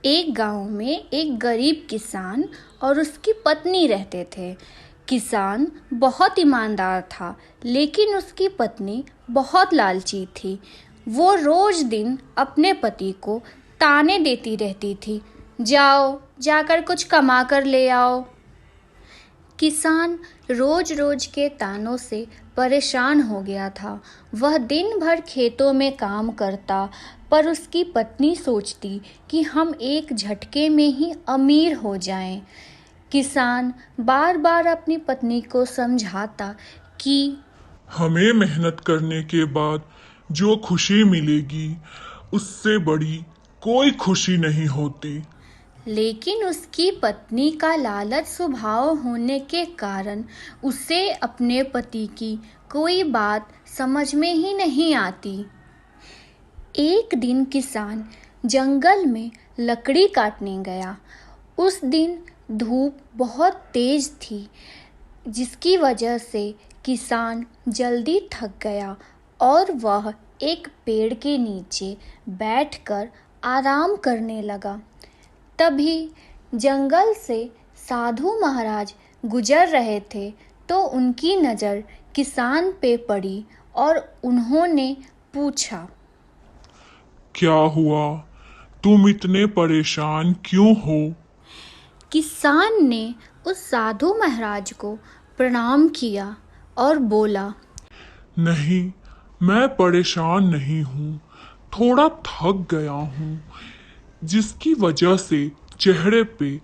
एक गांव में एक गरीब किसान और उसकी पत्नी रहते थे। किसान बहुत ईमानदार था, लेकिन उसकी पत्नी बहुत लालची थी। वो रोज दिन अपने पति को ताने देती रहती थी, जाओ जाकर कुछ कमा कर ले आओ। किसान रोज रोज के तानों से परेशान हो गया था। वह दिन भर खेतों में काम करता, पर उसकी पत्नी सोचती कि हम एक झटके में ही अमीर हो जाएं। किसान बार बार अपनी पत्नी को समझाता कि हमें मेहनत करने के बाद जो खुशी मिलेगी उससे बड़ी कोई खुशी नहीं होती। लेकिन उसकी पत्नी का लालच स्वभाव होने के कारण उसे अपने पति की कोई बात समझ में ही नहीं आती। एक दिन किसान जंगल में लकड़ी काटने गया। उस दिन धूप बहुत तेज थी, जिसकी वजह से किसान जल्दी थक गया और वह एक पेड़ के नीचे बैठकर आराम करने लगा। तभी जंगल से साधु महाराज गुजर रहे थे, तो उनकी नज़र किसान पे पड़ी और उन्होंने पूछा, क्या हुआ? तुम इतने परेशान क्यों हो? किसान ने उस साधु महाराज को प्रणाम किया और बोला, नहीं, मैं परेशान नहीं हूँ, थोड़ा थक गया हूँ, जिसकी वजह से चेहरे पे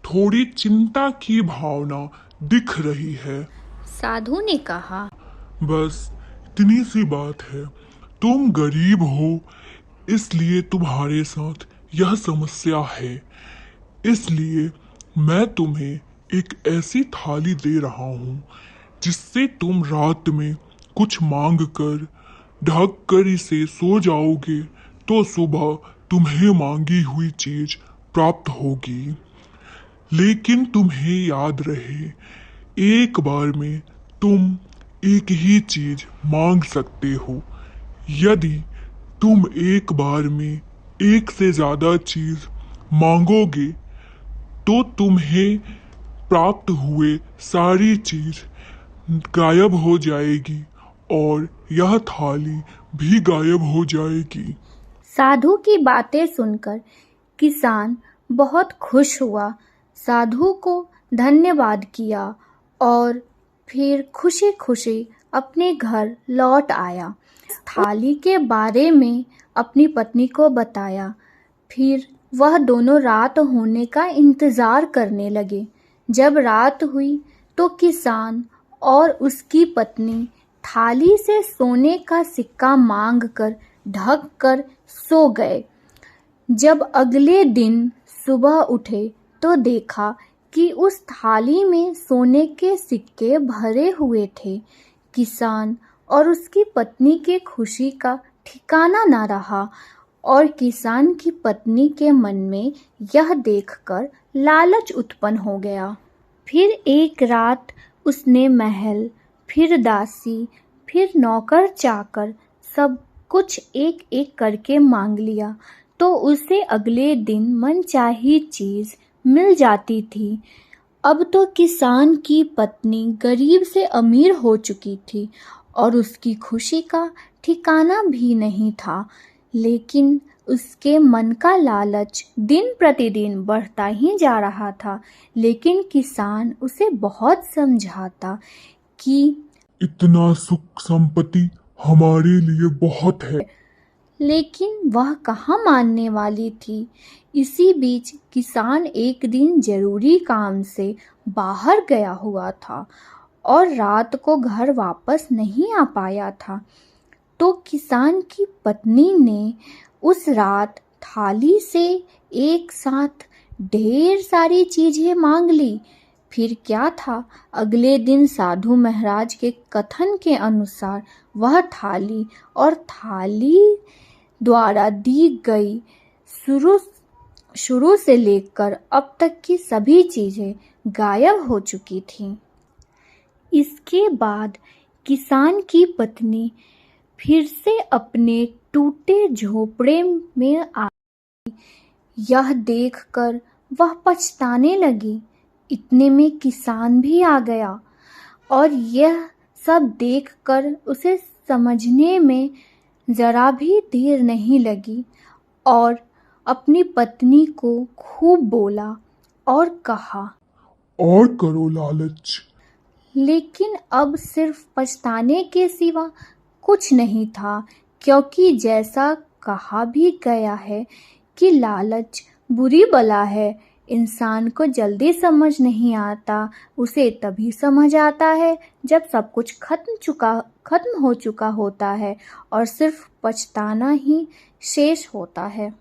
थोड़ी चिंता की भावना दिख रही है। साधु ने कहा, बस इतनी सी बात है। तुम गरीब हो, इसलिए तुम्हारे साथ यह समस्या है। इसलिए मैं तुम्हें एक ऐसी थाली दे रहा हूँ जिससे तुम रात में कुछ मांग कर ढक कर इसे सो जाओगे तो सुबह तुम्हें मांगी हुई चीज प्राप्त होगी। लेकिन तुम्हें याद रहे, एक बार में तुम एक ही चीज मांग सकते हो। यदि तुम एक बार में एक से ज्यादा चीज मांगोगे तो तुम्हें प्राप्त हुए सारी चीज गायब हो जाएगी और यह थाली भी गायब हो जाएगी। साधु की बातें सुनकर किसान बहुत खुश हुआ, साधु को धन्यवाद किया और फिर खुशी खुशी अपने घर लौट आया। थाली के बारे में अपनी पत्नी को बताया। फिर वह दोनों रात होने का इंतजार करने लगे। जब रात हुई तो किसान और उसकी पत्नी थाली से सोने का सिक्का मांगकर ढक कर सो गए। जब अगले दिन सुबह उठे तो देखा कि उस थाली में सोने के सिक्के भरे हुए थे। किसान और उसकी पत्नी के खुशी का ठिकाना न रहा और किसान की पत्नी के मन में यह देखकर लालच उत्पन्न हो गया। फिर एक रात उसने महल, फिर दासी, फिर नौकर चाकर सब कुछ एक एक करके मांग लिया, तो उसे अगले दिन मनचाही चीज मिल जाती थी। अब तो किसान की पत्नी गरीब से अमीर हो चुकी थी और उसकी खुशी का ठिकाना भी नहीं था। लेकिन उसके मन का लालच दिन प्रतिदिन बढ़ता ही जा रहा था। लेकिन किसान उसे बहुत समझाता कि इतना सुख संपत्ति हमारे लिए बहुत है। लेकिन वह कहाँ मानने वाली थी। इसी बीच किसान एक दिन जरूरी काम से बाहर गया हुआ था और रात को घर वापस नहीं आ पाया था। तो किसान की पत्नी ने उस रात थाली से एक साथ ढेर सारी चीजें मांग ली। फिर क्या था, अगले दिन साधु महाराज के कथन के अनुसार वह थाली और थाली द्वारा दी गई शुरू से लेकर अब तक की सभी चीजें गायब हो चुकी थीं। इसके बाद किसान की पत्नी फिर से अपने टूटे झोपड़े में आ यह देखकर वह पछताने लगी। इतने में किसान भी आ गया और यह सब देखकर उसे समझने में जरा भी देर नहीं लगी और अपनी पत्नी को खूब बोला और कहा, और करो लालच। लेकिन अब सिर्फ पछताने के सिवा कुछ नहीं था, क्योंकि जैसा कहा भी गया है कि लालच बुरी बला है। इंसान को जल्दी समझ नहीं आता, उसे तभी समझ आता है जब सब कुछ खत्म हो चुका होता है और सिर्फ पछताना ही शेष होता है।